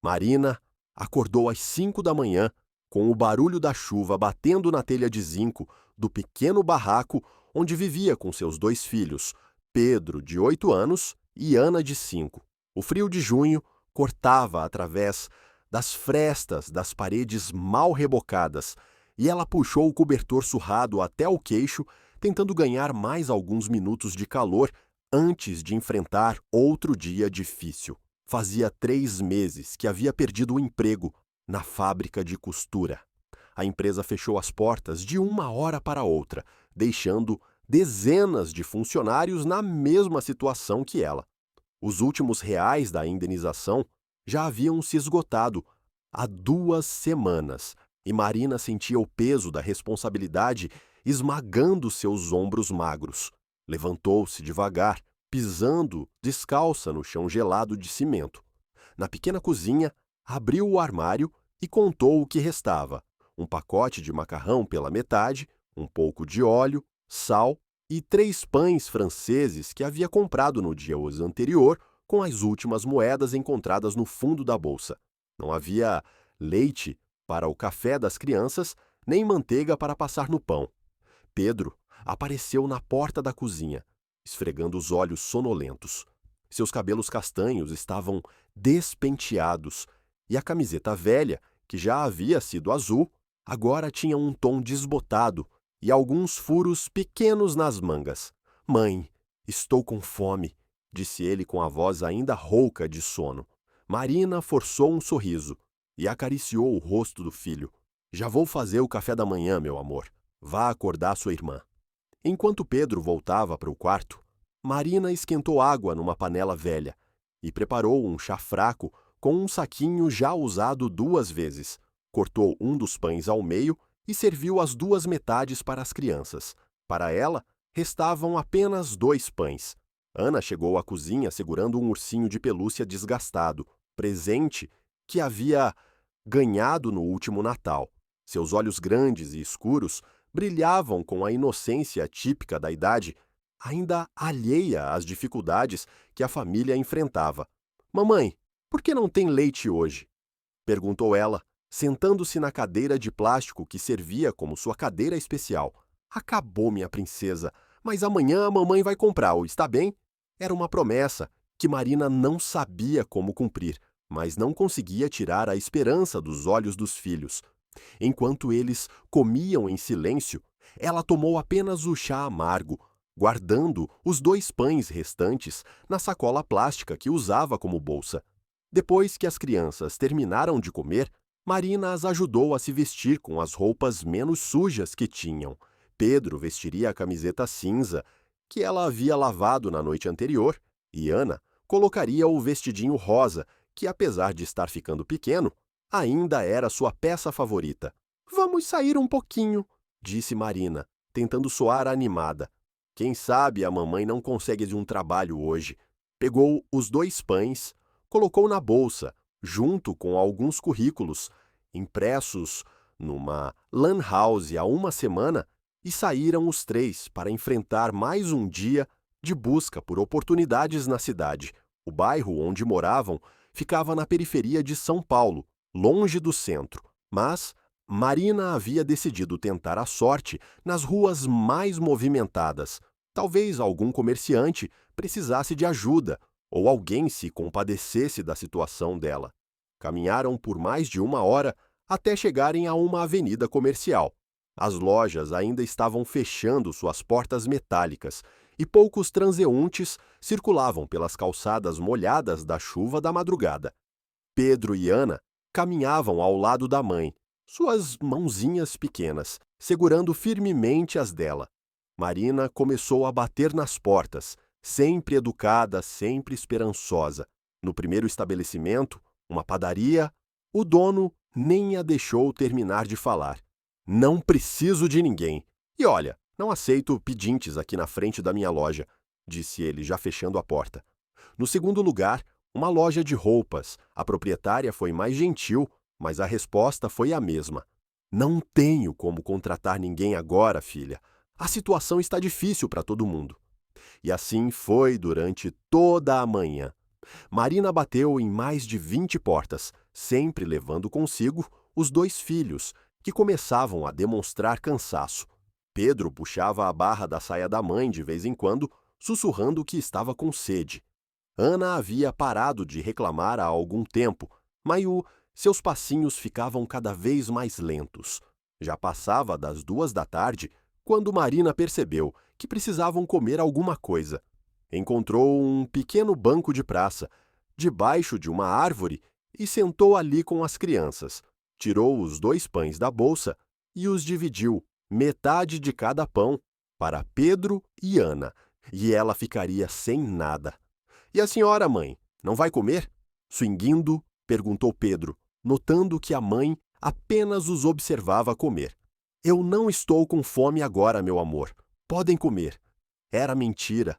Marina acordou às 5 da manhã, com o barulho da chuva batendo na telha de zinco do pequeno barraco onde vivia com seus 2 filhos, Pedro, de 8 anos, e Ana, de 5. O frio de junho cortava através das frestas das paredes mal rebocadas, e ela puxou o cobertor surrado até o queixo, tentando ganhar mais alguns minutos de calor antes de enfrentar outro dia difícil. Fazia 3 meses que havia perdido o emprego na fábrica de costura. A empresa fechou as portas de uma hora para outra, deixando dezenas de funcionários na mesma situação que ela. Os últimos reais da indenização já haviam se esgotado há 2 semanas, e Marina sentia o peso da responsabilidade esmagando seus ombros magros. Levantou-se devagar, pisando descalça no chão gelado de cimento. Na pequena cozinha, abriu o armário e contou o que restava: um pacote de macarrão pela metade, um pouco de óleo, sal e 3 pães franceses que havia comprado no dia anterior com as últimas moedas encontradas no fundo da bolsa. Não havia leite para o café das crianças, nem manteiga para passar no pão. Pedro apareceu na porta da cozinha, esfregando os olhos sonolentos. Seus cabelos castanhos estavam despenteados e a camiseta velha, que já havia sido azul, agora tinha um tom desbotado e alguns furos pequenos nas mangas. "Mãe, estou com fome", disse ele com a voz ainda rouca de sono. Marina forçou um sorriso e acariciou o rosto do filho. "Já vou fazer o café da manhã, meu amor. Vá acordar sua irmã." Enquanto Pedro voltava para o quarto, Marina esquentou água numa panela velha e preparou um chá fraco com um saquinho já usado 2 vezes. Cortou um dos pães ao meio e serviu as 2 metades para as crianças. Para ela, restavam apenas 2 pães. Ana chegou à cozinha segurando um ursinho de pelúcia desgastado, presente que havia ganhado no último Natal. Seus olhos grandes e escuros brilhavam com a inocência típica da idade, ainda alheia às dificuldades que a família enfrentava. "Mamãe, por que não tem leite hoje?" perguntou ela, sentando-se na cadeira de plástico que servia como sua cadeira especial. "Acabou, minha princesa, mas amanhã a mamãe vai comprar, está bem?" Era uma promessa que Marina não sabia como cumprir, mas não conseguia tirar a esperança dos olhos dos filhos. Enquanto eles comiam em silêncio, ela tomou apenas o chá amargo, guardando os 2 pães restantes na sacola plástica que usava como bolsa. Depois que as crianças terminaram de comer, Marina as ajudou a se vestir com as roupas menos sujas que tinham. Pedro vestiria a camiseta cinza, que ela havia lavado na noite anterior, e Ana colocaria o vestidinho rosa, que, apesar de estar ficando pequeno, ainda era sua peça favorita. "Vamos sair um pouquinho", disse Marina, tentando soar animada. "Quem sabe a mamãe não consegue de um trabalho hoje." Pegou os 2 pães, colocou na bolsa, junto com alguns currículos, impressos numa lan house há 1 semana, e saíram os 3 para enfrentar mais um dia de busca por oportunidades na cidade. O bairro onde moravam ficava na periferia de São Paulo, longe do centro, mas Marina havia decidido tentar a sorte nas ruas mais movimentadas. Talvez algum comerciante precisasse de ajuda ou alguém se compadecesse da situação dela. Caminharam por mais de 1 hora até chegarem a uma avenida comercial. As lojas ainda estavam fechando suas portas metálicas e poucos transeuntes circulavam pelas calçadas molhadas da chuva da madrugada. Pedro e Ana caminhavam ao lado da mãe, suas mãozinhas pequenas, segurando firmemente as dela. Marina começou a bater nas portas, sempre educada, sempre esperançosa. No primeiro estabelecimento, uma padaria, o dono nem a deixou terminar de falar. "Não preciso de ninguém. E olha, não aceito pedintes aqui na frente da minha loja", disse ele, já fechando a porta. No segundo lugar, uma loja de roupas. A proprietária foi mais gentil, mas a resposta foi a mesma. "Não tenho como contratar ninguém agora, filha. A situação está difícil para todo mundo." E assim foi durante toda a manhã. Marina bateu em mais de 20 portas, sempre levando consigo os 2 filhos, que começavam a demonstrar cansaço. Pedro puxava a barra da saia da mãe de vez em quando, sussurrando que estava com sede. Ana havia parado de reclamar há algum tempo, mas seus passinhos ficavam cada vez mais lentos. Já passava das 2 da tarde, quando Marina percebeu que precisavam comer alguma coisa. Encontrou um pequeno banco de praça, debaixo de uma árvore, e sentou ali com as crianças. Tirou os 2 pães da bolsa e os dividiu, metade de cada pão, para Pedro e Ana, e ela ficaria sem nada. "E a senhora, mãe, não vai comer?" Swinguindo, perguntou Pedro, notando que a mãe apenas os observava comer. "Eu não estou com fome agora, meu amor. Podem comer." Era mentira.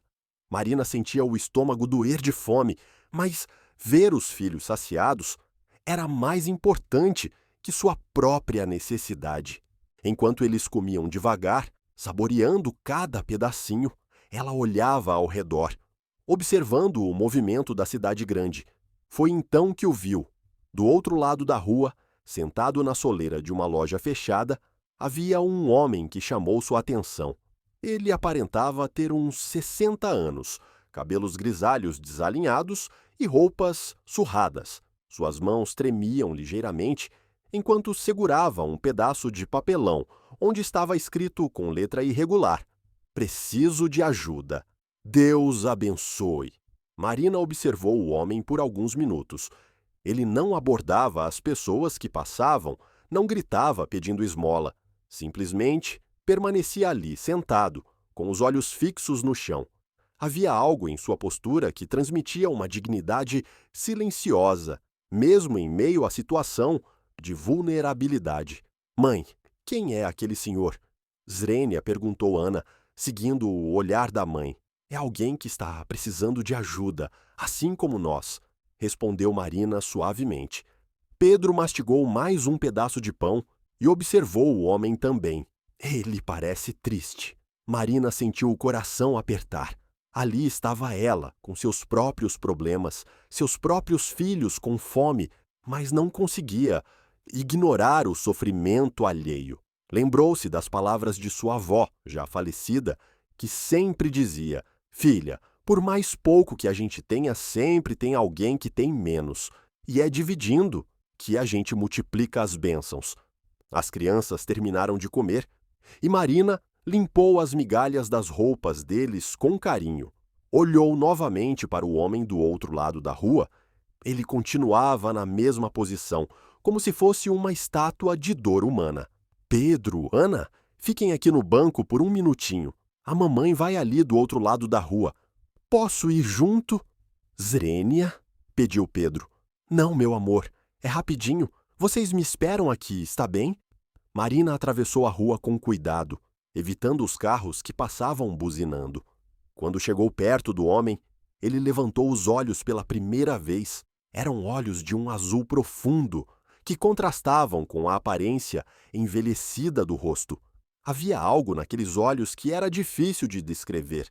Marina sentia o estômago doer de fome, mas ver os filhos saciados era mais importante que sua própria necessidade. Enquanto eles comiam devagar, saboreando cada pedacinho, ela olhava ao redor, observando o movimento da cidade grande. Foi então que o viu. Do outro lado da rua, sentado na soleira de uma loja fechada, havia um homem que chamou sua atenção. Ele aparentava ter uns 60 anos, cabelos grisalhos desalinhados e roupas surradas. Suas mãos tremiam ligeiramente enquanto segurava um pedaço de papelão, onde estava escrito com letra irregular: "Preciso de ajuda. Deus abençoe." Marina observou o homem por alguns minutos. Ele não abordava as pessoas que passavam, não gritava pedindo esmola. Simplesmente permanecia ali, sentado, com os olhos fixos no chão. Havia algo em sua postura que transmitia uma dignidade silenciosa, mesmo em meio à situação de vulnerabilidade. "Mãe, quem é aquele senhor?" Zrenia perguntou Ana, seguindo o olhar da mãe. "É alguém que está precisando de ajuda, assim como nós", respondeu Marina suavemente. Pedro mastigou mais um pedaço de pão e observou o homem também. "Ele parece triste." Marina sentiu o coração apertar. Ali estava ela, com seus próprios problemas, seus próprios filhos com fome, mas não conseguia ignorar o sofrimento alheio. Lembrou-se das palavras de sua avó, já falecida, que sempre dizia: "Filha, por mais pouco que a gente tenha, sempre tem alguém que tem menos. E é dividindo que a gente multiplica as bênçãos." As crianças terminaram de comer e Marina limpou as migalhas das roupas deles com carinho. Olhou novamente para o homem do outro lado da rua. Ele continuava na mesma posição, como se fosse uma estátua de dor humana. "Pedro, Ana, fiquem aqui no banco por um minutinho. A mamãe vai ali do outro lado da rua. Posso ir junto?" "Zrenia?" pediu Pedro. "Não, meu amor, é rapidinho. Vocês me esperam aqui, está bem?" Marina atravessou a rua com cuidado, evitando os carros que passavam buzinando. Quando chegou perto do homem, ele levantou os olhos pela primeira vez. Eram olhos de um azul profundo, que contrastavam com a aparência envelhecida do rosto. Havia algo naqueles olhos que era difícil de descrever.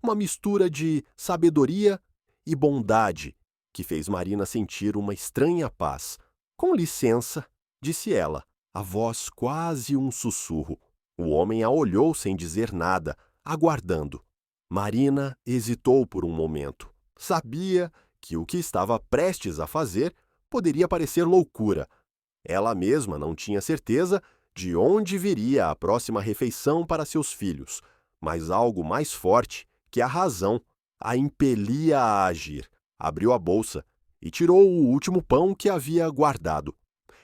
Uma mistura de sabedoria e bondade, que fez Marina sentir uma estranha paz. "Com licença", disse ela, a voz quase um sussurro. O homem a olhou sem dizer nada, aguardando. Marina hesitou por um momento. Sabia que o que estava prestes a fazer poderia parecer loucura. Ela mesma não tinha certeza de onde viria a próxima refeição para seus filhos, mas algo mais forte que a razão a impelia a agir. Abriu a bolsa e tirou o último pão que havia guardado.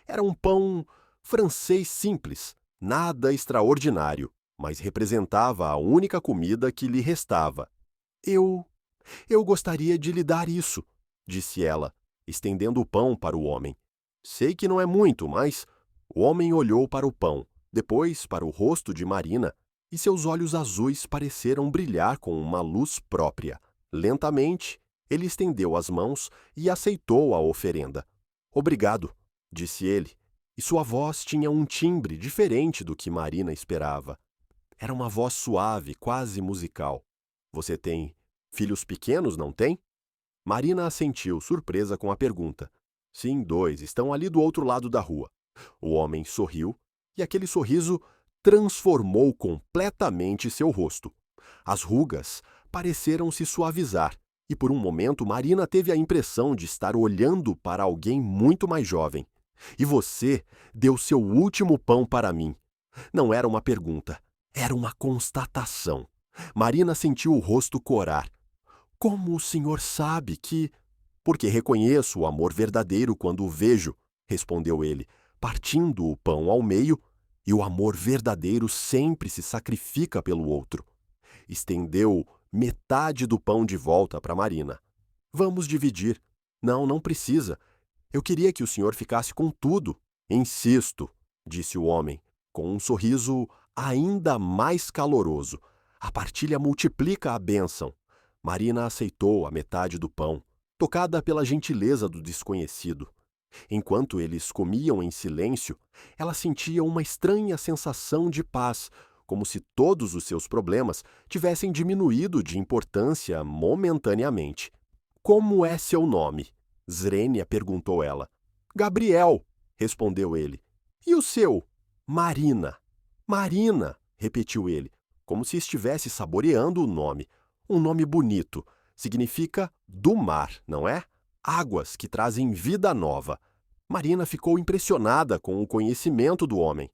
Era um pão francês simples, nada extraordinário, mas representava a única comida que lhe restava. Eu gostaria de lhe dar isso", disse ela, estendendo o pão para o homem. "Sei que não é muito, mas..." O homem olhou para o pão, depois para o rosto de Marina, e seus olhos azuis pareceram brilhar com uma luz própria. Lentamente, ele estendeu as mãos e aceitou a oferenda. "Obrigado", disse ele, e sua voz tinha um timbre diferente do que Marina esperava. Era uma voz suave, quase musical. "Você tem filhos pequenos, não tem?" Marina assentiu, surpresa com a pergunta. Sim, 2, estão ali do outro lado da rua. O homem sorriu, e aquele sorriso transformou completamente seu rosto. As rugas pareceram se suavizar, e por um momento Marina teve a impressão de estar olhando para alguém muito mais jovem. E você deu seu último pão para mim. Não era uma pergunta, era uma constatação. Marina sentiu o rosto corar. Como o senhor sabe que... Porque reconheço o amor verdadeiro quando o vejo, respondeu ele, partindo o pão ao meio, e o amor verdadeiro sempre se sacrifica pelo outro. Estendeu metade do pão de volta para Marina. Vamos dividir. Não, não precisa. Eu queria que o senhor ficasse com tudo. Insisto, disse o homem, com um sorriso ainda mais caloroso. A partilha multiplica a bênção. Marina aceitou a metade do pão, tocada pela gentileza do desconhecido. Enquanto eles comiam em silêncio, ela sentia uma estranha sensação de paz, como se todos os seus problemas tivessem diminuído de importância momentaneamente. Como é seu nome? Zrenia perguntou ela. Gabriel, respondeu ele. E o seu? Marina. Marina, repetiu ele, como se estivesse saboreando o nome. Um nome bonito. Significa do mar, não é? Águas que trazem vida nova. Marina ficou impressionada com o conhecimento do homem.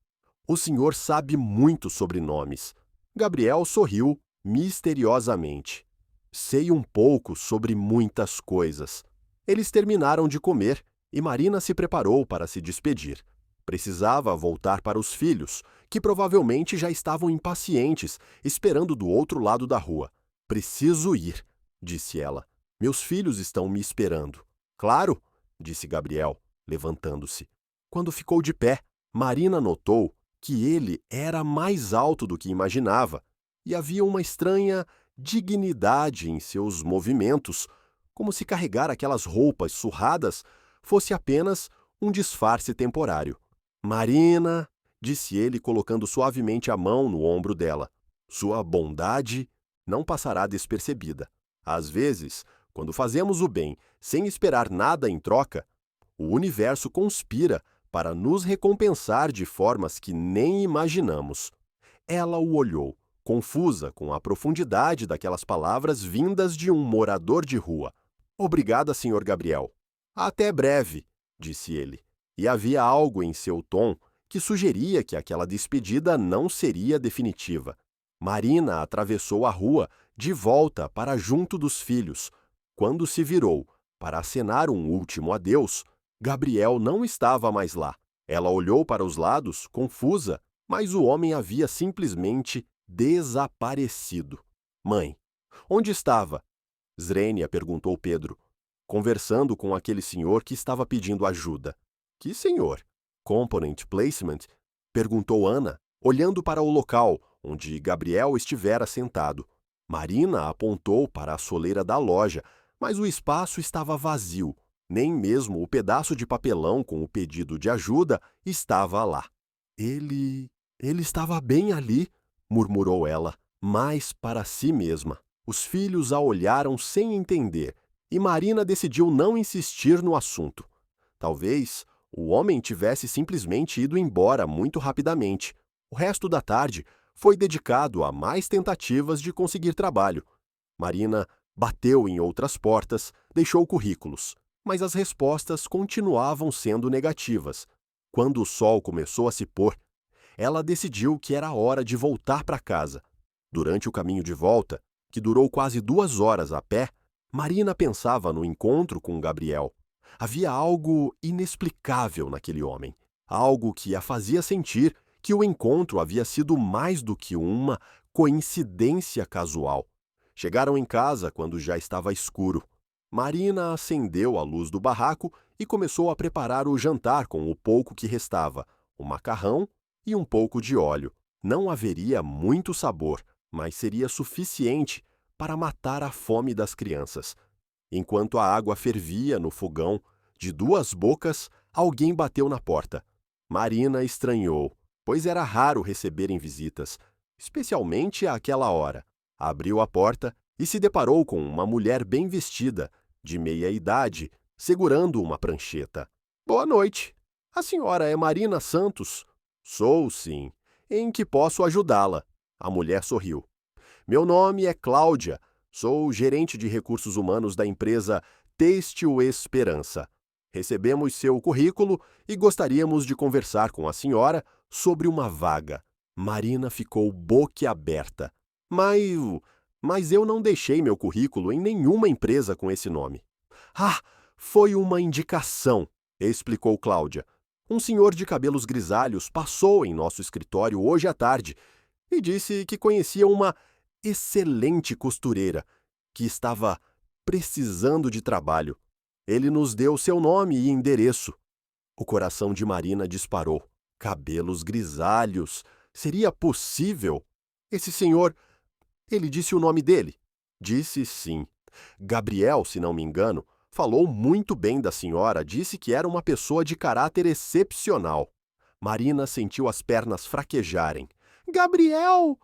O senhor sabe muito sobre nomes. Gabriel sorriu misteriosamente. Sei um pouco sobre muitas coisas. Eles terminaram de comer e Marina se preparou para se despedir. Precisava voltar para os filhos, que provavelmente já estavam impacientes, esperando do outro lado da rua. Preciso ir, disse ela. Meus filhos estão me esperando. Claro, disse Gabriel, levantando-se. Quando ficou de pé, Marina notou que ele era mais alto do que imaginava e havia uma estranha dignidade em seus movimentos, como se carregar aquelas roupas surradas fosse apenas um disfarce temporário. Marina, disse ele colocando suavemente a mão no ombro dela, sua bondade não passará despercebida. Às vezes, quando fazemos o bem sem esperar nada em troca, o universo conspira para nos recompensar de formas que nem imaginamos. Ela o olhou, confusa com a profundidade daquelas palavras vindas de um morador de rua. Obrigada, Sr. Gabriel. Até breve, disse ele. E havia algo em seu tom que sugeria que aquela despedida não seria definitiva. Marina atravessou a rua de volta para junto dos filhos. Quando se virou para acenar um último adeus, Gabriel não estava mais lá. Ela olhou para os lados, confusa, mas o homem havia simplesmente desaparecido. Mãe, onde estava? Zrenia perguntou Pedro, conversando com aquele senhor que estava pedindo ajuda. Que senhor? Component Placement? Perguntou Ana, olhando para o local onde Gabriel estivera sentado. Marina apontou para a soleira da loja, mas o espaço estava vazio. Nem mesmo o pedaço de papelão com o pedido de ajuda estava lá. Ele estava bem ali, murmurou ela, mas para si mesma. Os filhos a olharam sem entender, e Marina decidiu não insistir no assunto. Talvez o homem tivesse simplesmente ido embora muito rapidamente. O resto da tarde foi dedicado a mais tentativas de conseguir trabalho. Marina bateu em outras portas, deixou currículos, mas as respostas continuavam sendo negativas. Quando o sol começou a se pôr, ela decidiu que era hora de voltar para casa. Durante o caminho de volta, que durou quase 2 horas a pé, Marina pensava no encontro com Gabriel. Havia algo inexplicável naquele homem, algo que a fazia sentir que o encontro havia sido mais do que uma coincidência casual. Chegaram em casa quando já estava escuro. Marina acendeu a luz do barraco e começou a preparar o jantar com o pouco que restava, o macarrão e um pouco de óleo. Não haveria muito sabor, mas seria suficiente para matar a fome das crianças. Enquanto a água fervia no fogão, de 2 bocas, alguém bateu na porta. Marina estranhou, pois era raro receberem visitas, especialmente àquela hora. Abriu a porta e se deparou com uma mulher bem vestida, de meia idade, segurando uma prancheta. Boa noite. A senhora é Marina Santos? Sou, sim. Em que posso ajudá-la? A mulher sorriu. Meu nome é Cláudia. Sou gerente de recursos humanos da empresa Têxtil Esperança. Recebemos seu currículo e gostaríamos de conversar com a senhora sobre uma vaga. Marina ficou boquiaberta. Mas eu não deixei meu currículo em nenhuma empresa com esse nome. Ah, foi uma indicação, explicou Cláudia. Um senhor de cabelos grisalhos passou em nosso escritório hoje à tarde e disse que conhecia uma excelente costureira que estava precisando de trabalho. Ele nos deu seu nome e endereço. O coração de Marina disparou. Cabelos grisalhos. Seria possível? Esse senhor... Ele disse o nome dele? Disse sim. Gabriel, se não me engano, falou muito bem da senhora, disse que era uma pessoa de caráter excepcional. Marina sentiu as pernas fraquejarem. Gabriel!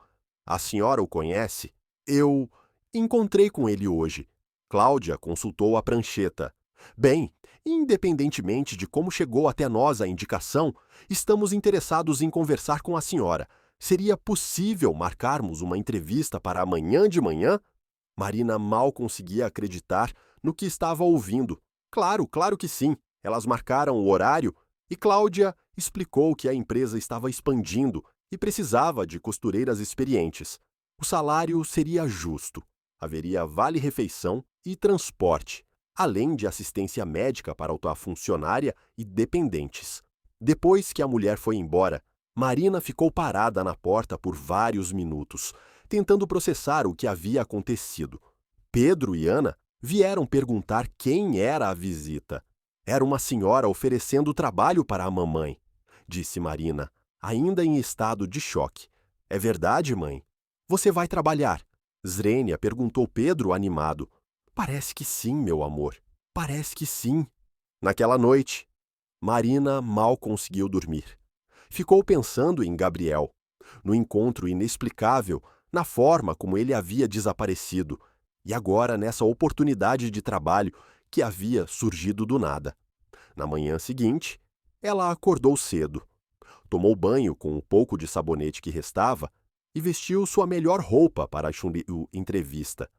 A senhora o conhece? Eu encontrei com ele hoje. Cláudia consultou a prancheta. Bem, independentemente de como chegou até nós a indicação, estamos interessados em conversar com a senhora. Seria possível marcarmos uma entrevista para amanhã de manhã? Marina mal conseguia acreditar no que estava ouvindo. Claro que sim. Elas marcaram o horário e Cláudia explicou que a empresa estava expandindo e precisava de costureiras experientes. O salário seria justo. Haveria vale-refeição e transporte, além de assistência médica para a funcionária e dependentes. Depois que a mulher foi embora, Marina ficou parada na porta por vários minutos, tentando processar o que havia acontecido. Pedro e Ana vieram perguntar quem era a visita. Era uma senhora oferecendo trabalho para a mamãe, disse Marina, ainda em estado de choque. É verdade, mãe? Você vai trabalhar? Zrênia perguntou Pedro animado. Parece que sim, meu amor. Parece que sim. Naquela noite, Marina mal conseguiu dormir. Ficou pensando em Gabriel, no encontro inexplicável, na forma como ele havia desaparecido, e agora nessa oportunidade de trabalho que havia surgido do nada. Na manhã seguinte, ela acordou cedo, tomou banho com o pouco de sabonete que restava e vestiu sua melhor roupa para a entrevista.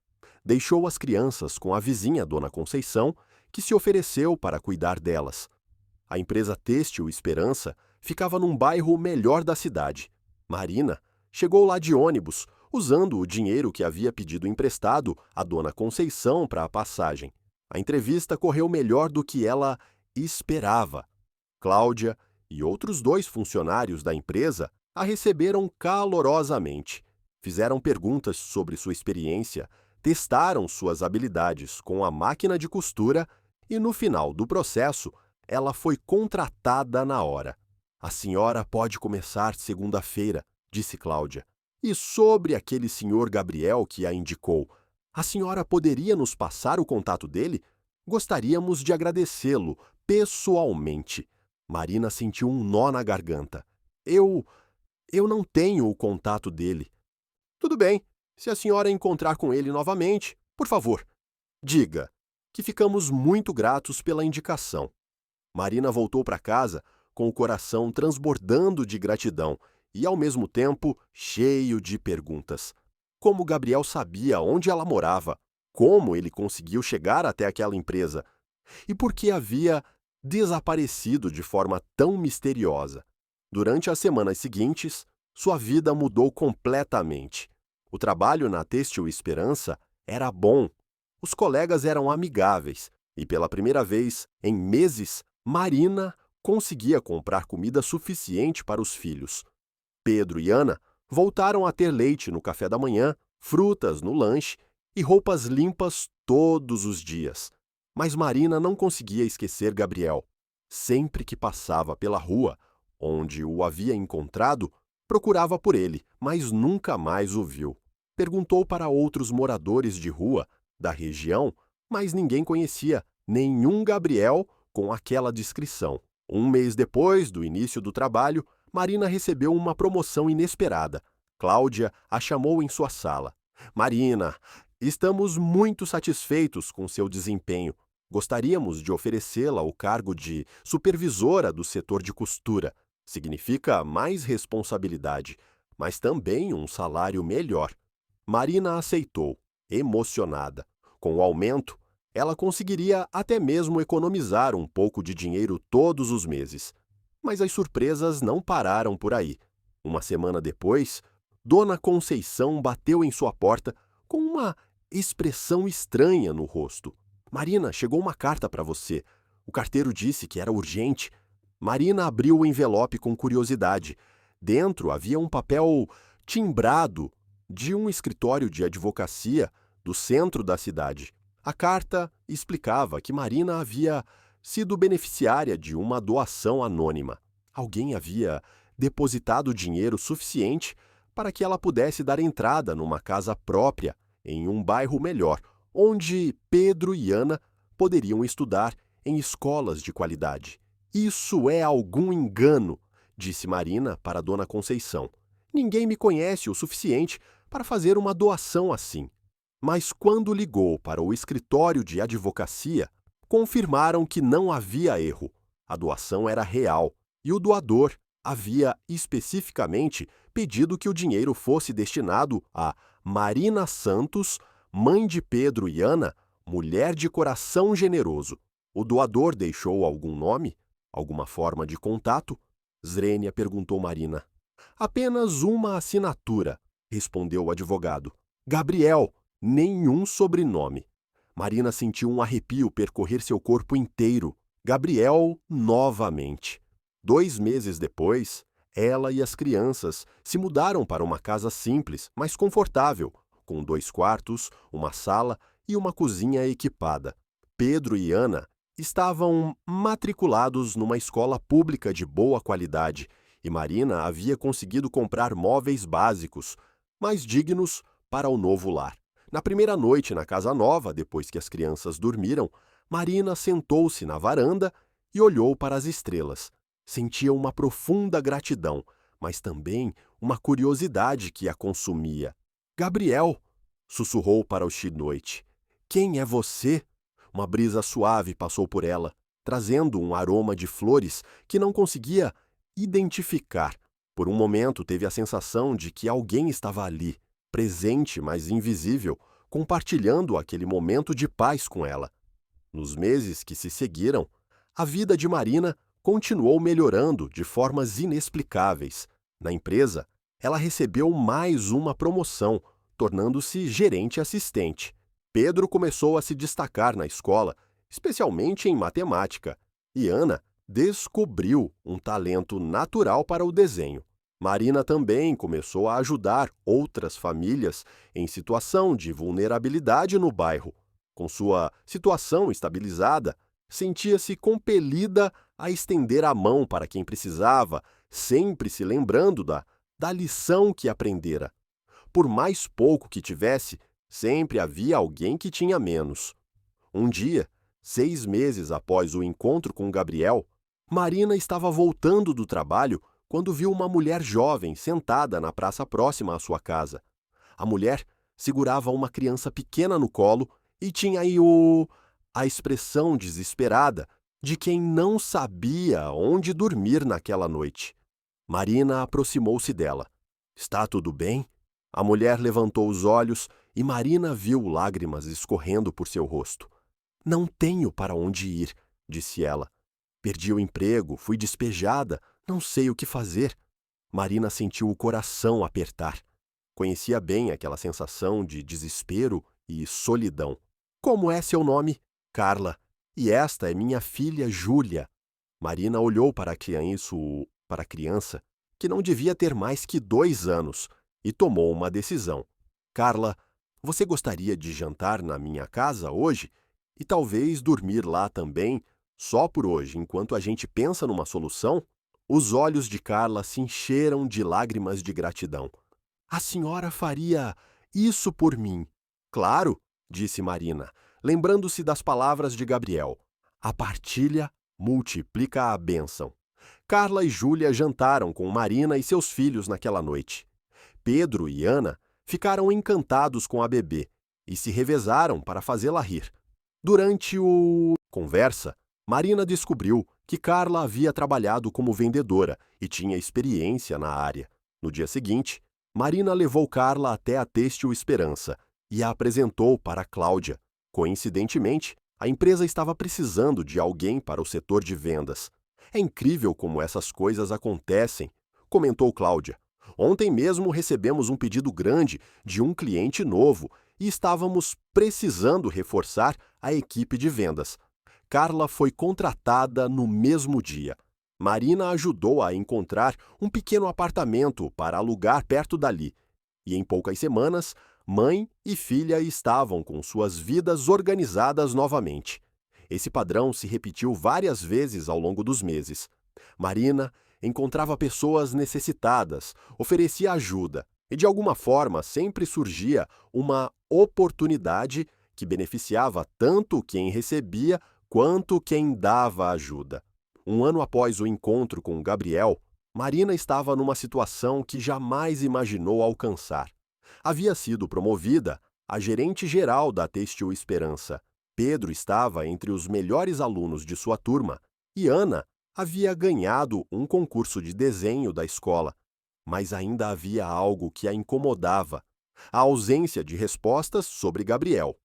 Deixou as crianças com a vizinha Dona Conceição, que se ofereceu para cuidar delas. A empresa Têxtil Esperança ficava num bairro melhor da cidade. Marina chegou lá de ônibus, usando o dinheiro que havia pedido emprestado à Dona Conceição para a passagem. A entrevista correu melhor do que ela esperava. Cláudia e outros 2 funcionários da empresa a receberam calorosamente. Fizeram perguntas sobre sua experiência, testaram suas habilidades com a máquina de costura e, no final do processo, ela foi contratada na hora. A senhora pode começar segunda-feira, disse Cláudia. E sobre aquele senhor Gabriel que a indicou, a senhora poderia nos passar o contato dele? Gostaríamos de agradecê-lo pessoalmente. Marina sentiu um nó na garganta. Eu não tenho o contato dele. Tudo bem, se a senhora encontrar com ele novamente, por favor, diga que ficamos muito gratos pela indicação. Marina voltou para casa com o coração transbordando de gratidão e, ao mesmo tempo, cheio de perguntas. Como Gabriel sabia onde ela morava? Como ele conseguiu chegar até aquela empresa? E por que havia desaparecido de forma tão misteriosa? Durante as semanas seguintes, sua vida mudou completamente. O trabalho na Têxtil Esperança era bom. Os colegas eram amigáveis e, pela primeira vez em meses, Marina conseguia comprar comida suficiente para os filhos. Pedro e Ana voltaram a ter leite no café da manhã, frutas no lanche e roupas limpas todos os dias. Mas Marina não conseguia esquecer Gabriel. Sempre que passava pela rua, onde o havia encontrado, procurava por ele, mas nunca mais o viu. Perguntou para outros moradores de rua da região, mas ninguém conhecia nenhum Gabriel com aquela descrição. Um mês depois do início do trabalho, Marina recebeu uma promoção inesperada. Cláudia a chamou em sua sala. Marina, Estamos muito satisfeitos com seu desempenho. Gostaríamos de oferecê-la o cargo de supervisora do setor de costura. Significa mais responsabilidade, mas também um salário melhor. Marina aceitou, emocionada. Com o aumento, ela conseguiria até mesmo economizar um pouco de dinheiro todos os meses. Mas as surpresas não pararam por aí. Uma semana depois, Dona Conceição bateu em sua porta com uma expressão estranha no rosto. Marina, chegou uma carta para você. O carteiro disse que era urgente. Marina abriu o envelope com curiosidade. Dentro havia um papel timbrado de um escritório de advocacia do centro da cidade. A carta explicava que Marina havia sido beneficiária de uma doação anônima. Alguém havia depositado dinheiro suficiente para que ela pudesse dar entrada numa casa própria em um bairro melhor, onde Pedro e Ana poderiam estudar em escolas de qualidade. Isso é algum engano, disse Marina para Dona Conceição. Ninguém me conhece o suficiente para fazer uma doação assim. Mas quando ligou para o escritório de advocacia, confirmaram que não havia erro. A doação era real e o doador havia especificamente pedido que o dinheiro fosse destinado a Marina Santos, mãe de Pedro e Ana, mulher de coração generoso. O doador deixou algum nome? Alguma forma de contato? Zrênia perguntou Marina. Apenas uma assinatura, respondeu o advogado. Gabriel, nenhum sobrenome. Marina sentiu um arrepio percorrer seu corpo inteiro. Gabriel novamente. 2 meses depois, ela e as crianças se mudaram para uma casa simples, mas confortável, com 2 quartos, uma sala e uma cozinha equipada. Pedro e Ana estavam matriculados numa escola pública de boa qualidade e Marina havia conseguido comprar móveis básicos, mas dignos para o novo lar. Na primeira noite na casa nova, depois que as crianças dormiram, Marina sentou-se na varanda e olhou para as estrelas. Sentia uma profunda gratidão, mas também uma curiosidade que a consumia. Gabriel, sussurrou para o Chinoite. Quem é você? Uma brisa suave passou por ela, trazendo um aroma de flores que não conseguia identificar. Por um momento teve a sensação de que alguém estava ali, presente, mas invisível, compartilhando aquele momento de paz com ela. Nos meses que se seguiram, a vida de Marina continuou melhorando de formas inexplicáveis. Na empresa, ela recebeu mais uma promoção, tornando-se gerente assistente. Pedro começou a se destacar na escola, especialmente em matemática, e Ana descobriu um talento natural para o desenho. Marina também começou a ajudar outras famílias em situação de vulnerabilidade no bairro. Com sua situação estabilizada, sentia-se compelida a estender a mão para quem precisava, sempre se lembrando da lição que aprendera. Por mais pouco que tivesse, sempre havia alguém que tinha menos. Um dia, 6 meses após o encontro com Gabriel, Marina estava voltando do trabalho quando viu uma mulher jovem sentada na praça próxima à sua casa. A mulher segurava uma criança pequena no colo e tinha aí a expressão desesperada de quem não sabia onde dormir naquela noite. Marina aproximou-se dela. Está tudo bem? A mulher levantou os olhos e Marina viu lágrimas escorrendo por seu rosto. Não tenho para onde ir, disse ela. Perdi o emprego, fui despejada, não sei o que fazer. Marina sentiu o coração apertar. Conhecia bem aquela sensação de desespero e solidão. Como é seu nome? Carla. E esta é minha filha Júlia. Marina olhou para a criança, que não devia ter mais que 2 anos, e tomou uma decisão. Carla, você gostaria de jantar na minha casa hoje? E talvez dormir lá também, só por hoje, enquanto a gente pensa numa solução? Os olhos de Carla se encheram de lágrimas de gratidão. A senhora faria isso por mim? Claro, disse Marina, lembrando-se das palavras de Gabriel. A partilha multiplica a bênção. Carla e Júlia jantaram com Marina e seus filhos naquela noite. Pedro e Ana ficaram encantados com a bebê e se revezaram para fazê-la rir. Durante a conversa, Marina descobriu que Carla havia trabalhado como vendedora e tinha experiência na área. No dia seguinte, Marina levou Carla até a Têxtil Esperança e a apresentou para Cláudia. Coincidentemente, a empresa estava precisando de alguém para o setor de vendas. É incrível como essas coisas acontecem, comentou Cláudia. Ontem mesmo recebemos um pedido grande de um cliente novo e estávamos precisando reforçar a equipe de vendas. Carla foi contratada no mesmo dia. Marina ajudou a encontrar um pequeno apartamento para alugar perto dali. E em poucas semanas, mãe e filha estavam com suas vidas organizadas novamente. Esse padrão se repetiu várias vezes ao longo dos meses. Marina encontrava pessoas necessitadas, oferecia ajuda e, de alguma forma, sempre surgia uma oportunidade que beneficiava tanto quem recebia quanto quem dava ajuda. Um ano após o encontro com Gabriel, Marina estava numa situação que jamais imaginou alcançar. Havia sido promovida a gerente-geral da Têxtil Esperança. Pedro estava entre os melhores alunos de sua turma e Ana havia ganhado um concurso de desenho da escola. Mas ainda havia algo que a incomodava: a ausência de respostas sobre Gabriel.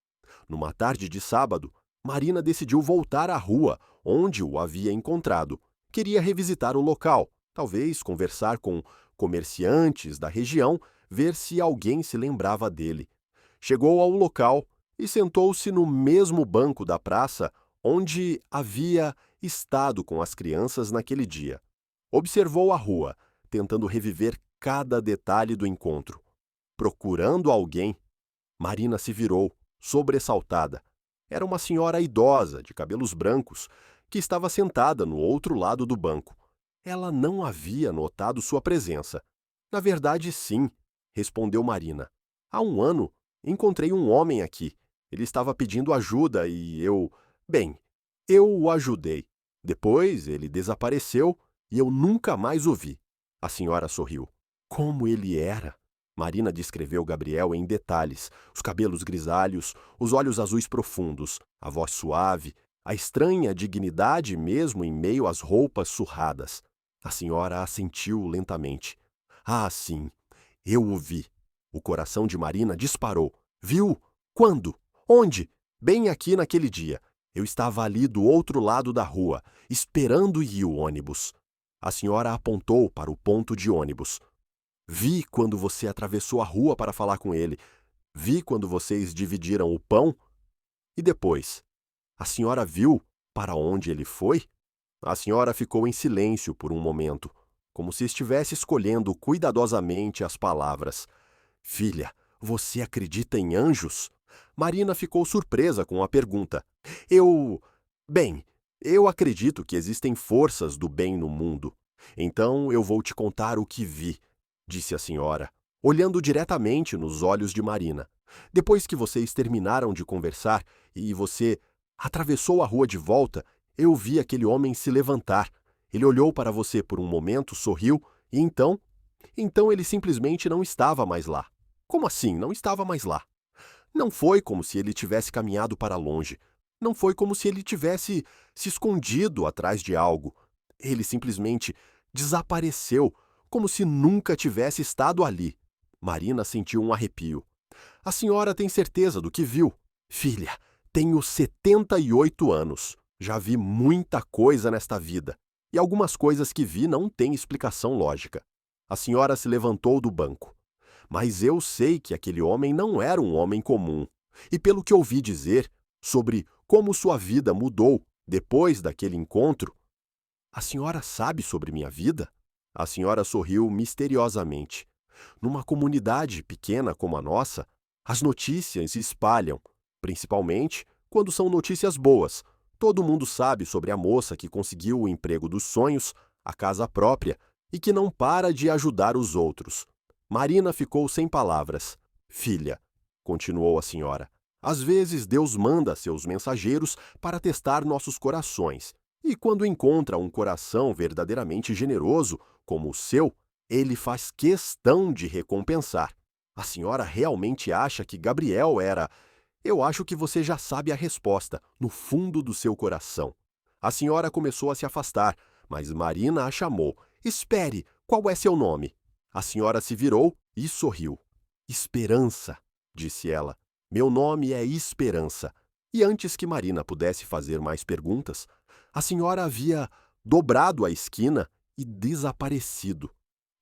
Numa tarde de sábado, Marina decidiu voltar à rua onde o havia encontrado. Queria revisitar o local, talvez conversar com comerciantes da região, ver se alguém se lembrava dele. Chegou ao local e sentou-se no mesmo banco da praça onde havia estado com as crianças naquele dia. Observou a rua, tentando reviver cada detalhe do encontro. Procurando alguém, Marina se virou, sobressaltada. Era uma senhora idosa, de cabelos brancos, que estava sentada no outro lado do banco. Ela não havia notado sua presença. Na verdade, sim, respondeu Marina. Há um ano, encontrei um homem aqui. Ele estava pedindo ajuda e eu o ajudei. Depois, ele desapareceu e eu nunca mais o vi. A senhora sorriu. Como ele era! Marina descreveu Gabriel em detalhes: os cabelos grisalhos, os olhos azuis profundos, a voz suave, a estranha dignidade mesmo em meio às roupas surradas. A senhora assentiu lentamente. Ah, sim, eu o vi. O coração de Marina disparou. Viu? Quando? Onde? Bem aqui naquele dia. Eu estava ali do outro lado da rua, esperando ir o ônibus. A senhora apontou para o ponto de ônibus. Vi quando você atravessou a rua para falar com ele. Vi quando vocês dividiram o pão. E depois? A senhora viu para onde ele foi? A senhora ficou em silêncio por um momento, como se estivesse escolhendo cuidadosamente as palavras. Filha, você acredita em anjos? Marina ficou surpresa com a pergunta. Eu acredito que existem forças do bem no mundo. Então eu vou te contar o que vi, disse a senhora, olhando diretamente nos olhos de Marina. Depois que vocês terminaram de conversar e você atravessou a rua de volta, eu vi aquele homem se levantar. Ele olhou para você por um momento, sorriu e então ele simplesmente não estava mais lá. Como assim, não estava mais lá? Não foi como se ele tivesse caminhado para longe. Não foi como se ele tivesse se escondido atrás de algo. Ele simplesmente desapareceu, como se nunca tivesse estado ali. Marina sentiu um arrepio. A senhora tem certeza do que viu? Filha, tenho 78 anos. Já vi muita coisa nesta vida. E algumas coisas que vi não têm explicação lógica. A senhora se levantou do banco. Mas eu sei que aquele homem não era um homem comum. E pelo que ouvi dizer sobre como sua vida mudou depois daquele encontro... A senhora sabe sobre minha vida? A senhora sorriu misteriosamente. Numa comunidade pequena como a nossa, as notícias se espalham, principalmente quando são notícias boas. Todo mundo sabe sobre a moça que conseguiu o emprego dos sonhos, a casa própria e que não para de ajudar os outros. Marina ficou sem palavras. Filha, continuou a senhora, às vezes Deus manda seus mensageiros para testar nossos corações. E quando encontra um coração verdadeiramente generoso, como o seu, ele faz questão de recompensar. A senhora realmente acha que Gabriel era... Eu acho que você já sabe a resposta, no fundo do seu coração. A senhora começou a se afastar, mas Marina a chamou. Espere, qual é seu nome? A senhora se virou e sorriu. Esperança, disse ela. Meu nome é Esperança. E antes que Marina pudesse fazer mais perguntas, a senhora havia dobrado a esquina e desaparecido.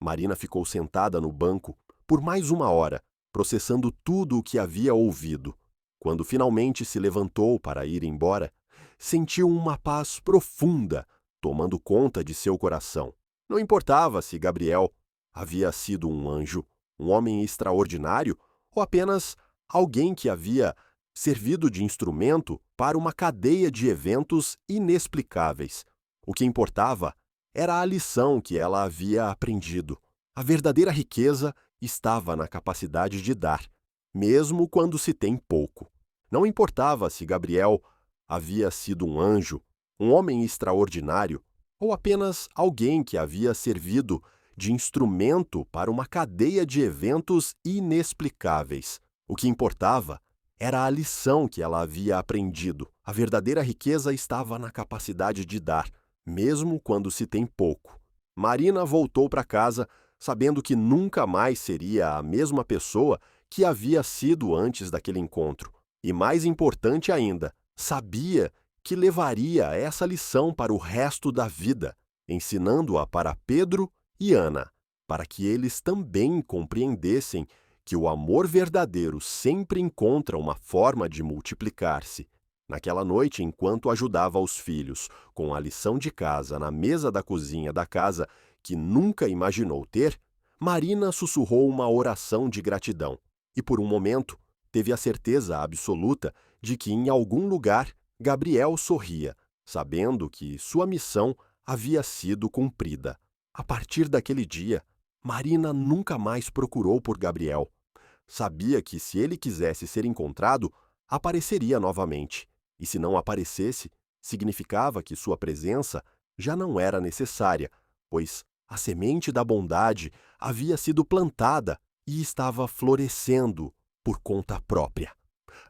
Marina ficou sentada no banco por mais 1 hora, processando tudo o que havia ouvido. Quando finalmente se levantou para ir embora, sentiu uma paz profunda tomando conta de seu coração. Não importava se Gabriel havia sido um anjo, um homem extraordinário ou apenas alguém que havia servido de instrumento para uma cadeia de eventos inexplicáveis. O que importava era a lição que ela havia aprendido. A verdadeira riqueza estava na capacidade de dar, mesmo quando se tem pouco. Não importava se Gabriel havia sido um anjo, um homem extraordinário ou apenas alguém que havia servido de instrumento para uma cadeia de eventos inexplicáveis. O que importava era a lição que ela havia aprendido. A verdadeira riqueza estava na capacidade de dar, mesmo quando se tem pouco. Marina voltou para casa sabendo que nunca mais seria a mesma pessoa que havia sido antes daquele encontro. E mais importante ainda, sabia que levaria essa lição para o resto da vida, ensinando-a para Pedro e Ana, para que eles também compreendessem que o amor verdadeiro sempre encontra uma forma de multiplicar-se. Naquela noite, enquanto ajudava os filhos com a lição de casa na mesa da cozinha da casa que nunca imaginou ter, Marina sussurrou uma oração de gratidão e, por um momento, teve a certeza absoluta de que em algum lugar Gabriel sorria, sabendo que sua missão havia sido cumprida. A partir daquele dia, Marina nunca mais procurou por Gabriel. Sabia que se ele quisesse ser encontrado, apareceria novamente. E se não aparecesse, significava que sua presença já não era necessária, pois a semente da bondade havia sido plantada e estava florescendo por conta própria.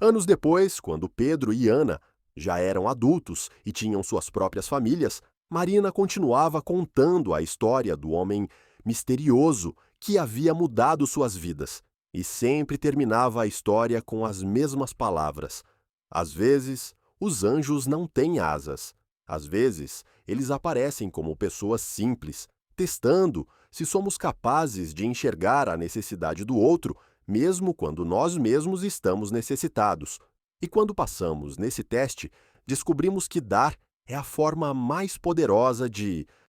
Anos depois, quando Pedro e Ana já eram adultos e tinham suas próprias famílias, Marina continuava contando a história do homem misterioso que havia mudado suas vidas e sempre terminava a história com as mesmas palavras. Às vezes, os anjos não têm asas. Às vezes, eles aparecem como pessoas simples, testando se somos capazes de enxergar a necessidade do outro, mesmo quando nós mesmos estamos necessitados. E quando passamos nesse teste, descobrimos que dar é a forma mais poderosa de